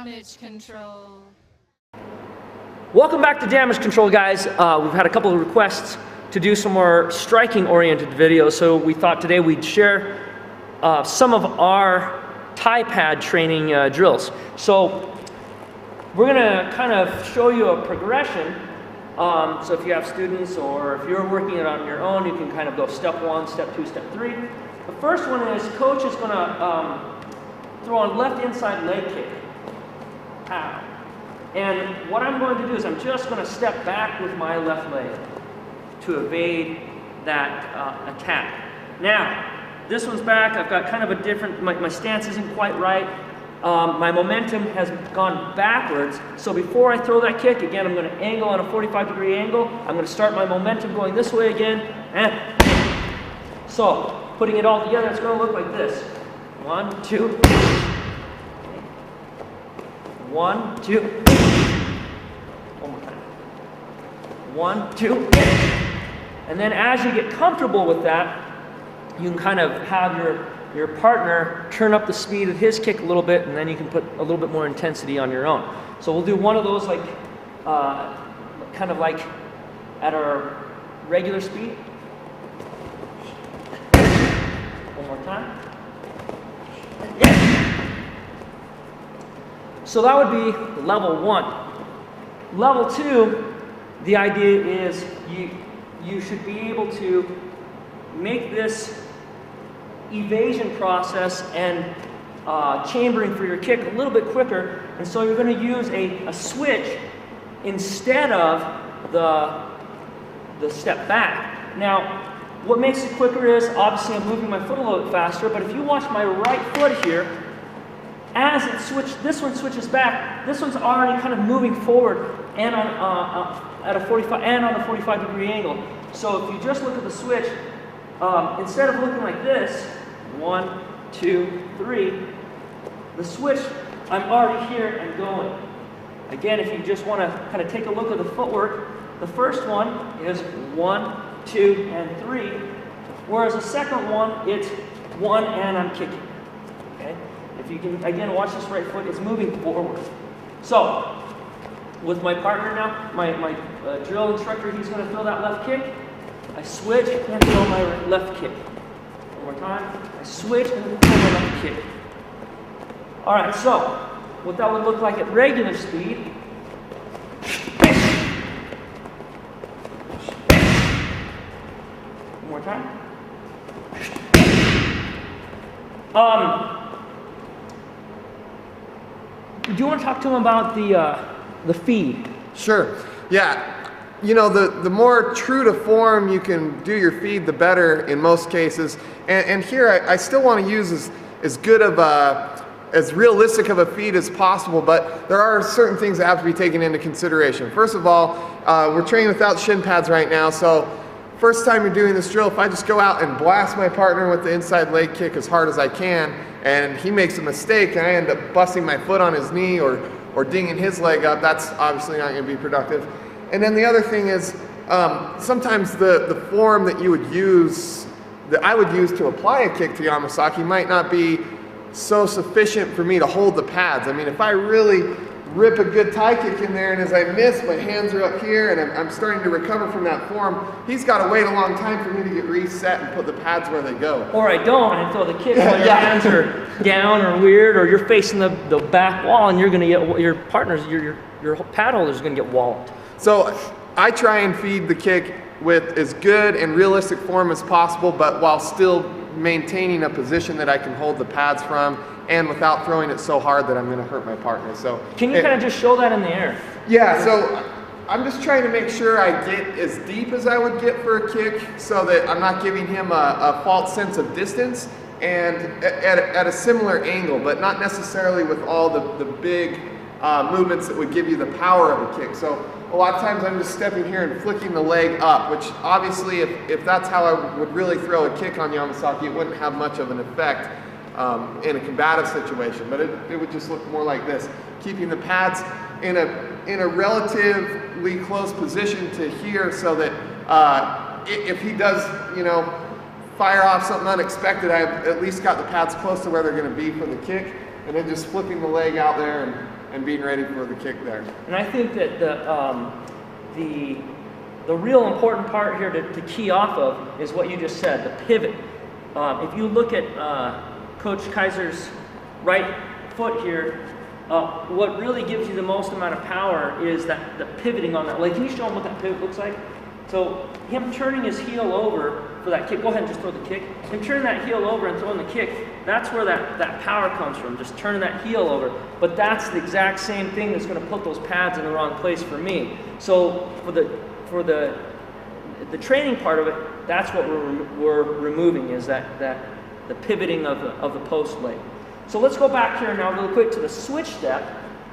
Damage control. Welcome back to Damage Control, guys. We've had a couple of requests to do some more striking-oriented videos, so we thought today we'd share some of our Thai pad training drills. So we're gonna kind of show you a progression. So if you have students or if you're working it on your own, you can kind of go step 1, step 2, step 3. The first one is coach is gonna throw on left inside leg kick. Pow. And what I'm going to do is I'm just going to step back with my left leg to evade that attack. Now, this one's back. I've got kind of a different, my stance isn't quite right. My momentum has gone backwards. So before I throw that kick, again, I'm going to angle on a 45-degree angle. I'm going to start my momentum going this way again. And so, putting it all together, it's going to look like this. 1, 2. 1, 2. One more time. 1, 2. And then as you get comfortable with that, you can kind of have your partner turn up the speed of his kick a little bit, and then you can put a little bit more intensity on your own. So we'll do one of those like, kind of like at our regular speed. One more time. So that would be level 1. Level 2, the idea is you should be able to make this evasion process and chambering for your kick a little bit quicker, and so you're going to use a switch instead of the step back. Now, what makes it quicker is, obviously I'm moving my foot a little bit faster, but if you watch my right foot here, as it switches, this one switches back, this one's already kind of moving forward and at a 45-degree angle. So if you just look at the switch, instead of looking like this, 1, 2, 3, the switch, I'm already here and going. Again, if you just want to kind of take a look at the footwork, the first one is 1, 2, and 3, whereas the second one, it's 1 and I'm kicking. Okay? If you can, again, watch this right foot, it's moving forward. So, with my partner now, my drill instructor, he's going to throw that left kick. I switch and throw my left kick. One more time. I switch and throw my left kick. All right, so what that would look like at regular speed. One more time. Do you want to talk to him about the feed? Sure. Yeah. You know, the more true to form you can do your feed, the better in most cases. And here I still want to use as good of as realistic of a feed as possible, but there are certain things that have to be taken into consideration. First of all, we're training without shin pads right now, so first time you're doing this drill, if I just go out and blast my partner with the inside leg kick as hard as I can, and he makes a mistake and I end up busting my foot on his knee or dinging his leg up, that's obviously not going to be productive. And then the other thing is, sometimes the form that you would use, that I would use to apply a kick to Yamasaki might not be so sufficient for me to hold the pads. I mean, if I really rip a good Thai kick in there and as I miss, my hands are up here and I'm starting to recover from that form, he's got to wait a long time for me to get reset and put the pads where they go. Or I don't, and I throw the kick while your hands are down or weird, or you're facing the back wall and you're going to get, your partner's, your pad holder's going to get walloped. So I try and feed the kick with as good and realistic form as possible, but while still maintaining a position that I can hold the pads from and without throwing it so hard that I'm going to hurt my partner. So can you kind of just show that in the air? Yeah, so I'm just trying to make sure I get as deep as I would get for a kick so that I'm not giving him a false sense of distance, and at a similar angle, but not necessarily with all the big movements that would give you the power of a kick. So a lot of times I'm just stepping here and flicking the leg up, which obviously if that's how I would really throw a kick on Yamasaki, it wouldn't have much of an effect in a combative situation, but it would just look more like this, keeping the pads in a relatively close position to here, so that if he does, you know, fire off something unexpected, I've at least got the pads close to where they're going to be for the kick, and then just flipping the leg out there and being ready for the kick there. And I think that the real important part here to key off of is what you just said, the pivot. If you look at Coach Kaiser's right foot here, what really gives you the most amount of power is the pivoting on that leg. Can you show him what that pivot looks like? So him turning his heel over for that kick, go ahead and just throw the kick. Him turning that heel over and throwing the kick, that's where that power comes from, just turning that heel over. But that's the exact same thing that's going to put those pads in the wrong place for me. So for the training part of it, that's what we're removing, is the pivoting of the post leg. So let's go back here now real quick to the switch step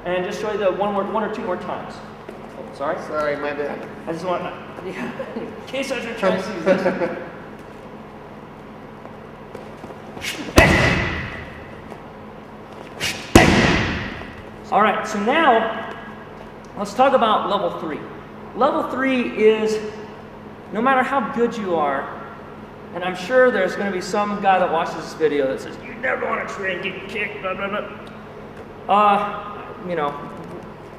and just show you the one or two more times. Oh, sorry? Sorry, my bad. I just want, in case I was trying to see this. All right, so now let's talk about level 3. Level 3 is, no matter how good you are, and I'm sure there's going to be some guy that watches this video that says, you never want to train, get kicked, blah, blah, blah. You know,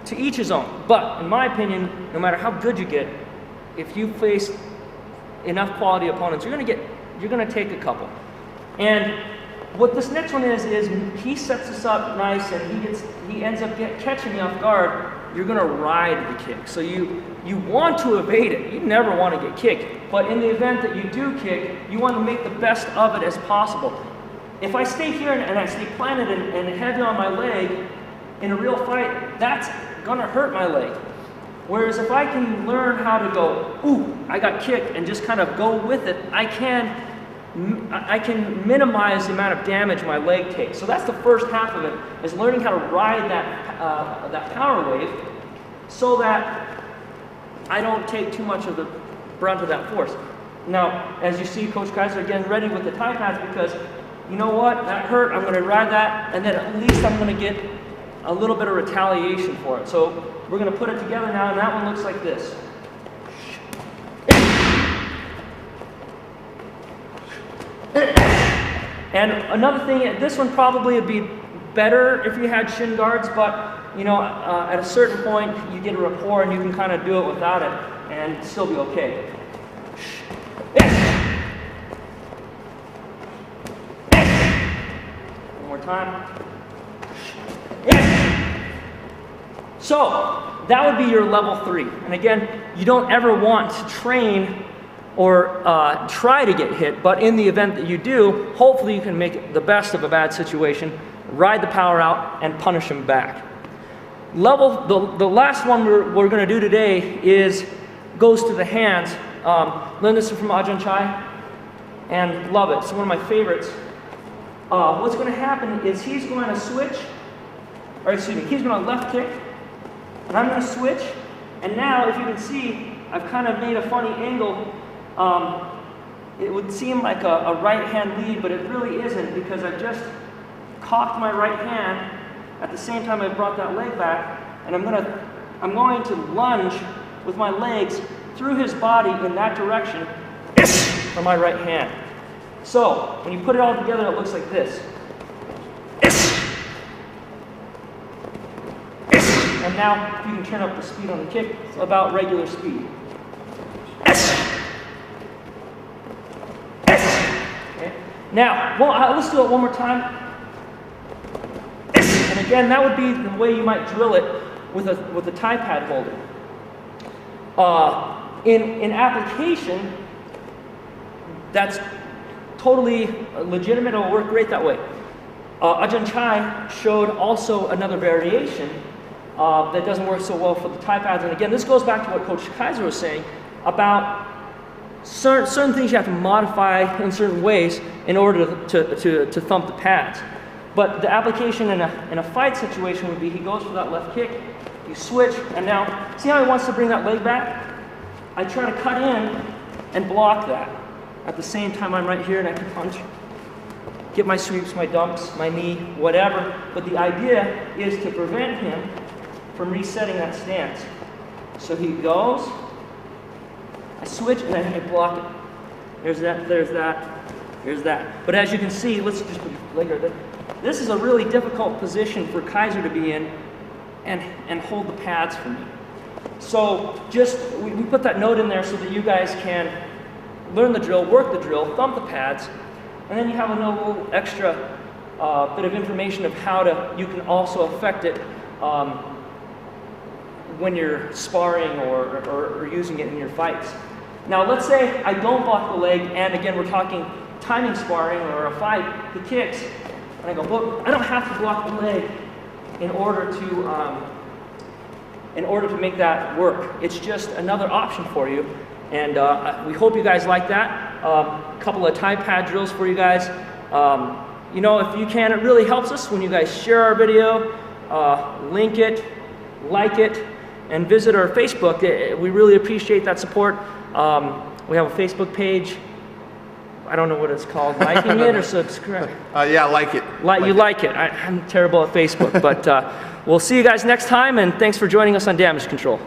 to each his own. But in my opinion, no matter how good you get, if you face enough quality opponents, you're going to take a couple. And what this next one is he sets us up nice and he ends up catching me off guard. You're going to ride the kick. So you want to evade it. You never want to get kicked. But in the event that you do kick, you want to make the best of it as possible. If I stay here and I stay planted and heavy on my leg in a real fight, that's going to hurt my leg. Whereas if I can learn how to go, ooh, I got kicked, and just kind of go with it, I can minimize the amount of damage my leg takes. So that's the first half of it, is learning how to ride that power wave so that I don't take too much of the brunt of that force. Now, as you see, Coach Kaiser again ready with the tie pads, because you know what, that hurt, I'm going to ride that, and then at least I'm going to get a little bit of retaliation for it. So we're going to put it together now, and that one looks like this. And another thing, this one probably would be better if you had shin guards, but you know, at a certain point you get a rapport and you can kind of do it without it and still be okay. One more time. So that would be your level 3. And again, you don't ever want to train or try to get hit, but in the event that you do, hopefully you can make the best of a bad situation, ride the power out, and punish him back. The last one we're going to do today goes to the hands. Learned this from Ajahn Chai, and love it. It's one of my favorites. What's going to happen is he's going to switch, or excuse me, he's going to left kick, and I'm going to switch, and now if you can see, I've kind of made a funny angle. It would seem like a right hand lead, but it really isn't, because I've just cocked my right hand at the same time I brought that leg back, and I'm going to lunge with my legs through his body in that direction for my right hand. So when you put it all together, it looks like this. And now you can turn up the speed on the kick about regular speed. Now, let's do it one more time. And again, that would be the way you might drill it with a tie pad holder. In application, that's totally legitimate. It'll work great that way. Ajahn Chai showed also another variation that doesn't work so well for the tie pads. And again, this goes back to what Coach Kaiser was saying about certain things you have to modify in certain ways in order to thump the pads. But the application in a fight situation would be, he goes for that left kick, you switch, and now, see how he wants to bring that leg back? I try to cut in and block that. At the same time, I'm right here and I can punch, get my sweeps, my dumps, my knee, whatever. But the idea is to prevent him from resetting that stance. So he goes, I switch, and then I block it. There's that, there's that, there's that. But as you can see, let's just put the leg right there. This is a really difficult position for Kaiser to be in and hold the pads for me. So we put that note in there so that you guys can learn the drill, work the drill, thump the pads, and then you have a little extra bit of information of how you can also affect it when you're sparring or using it in your fights. Now let's say I don't block the leg, and again we're talking timing sparring or a fight, he kicks, and I go, well, I don't have to block the leg in order to make that work. It's just another option for you, and we hope you guys like that. A couple of Thai pad drills for you guys. You know, if you can, it really helps us when you guys share our video, link it, like it, and visit our Facebook. We really appreciate that support. We have a Facebook page. I don't know what it's called, liking it or subscribe? Yeah, like it. You like it. I'm terrible at Facebook, but we'll see you guys next time, and thanks for joining us on Damage Control.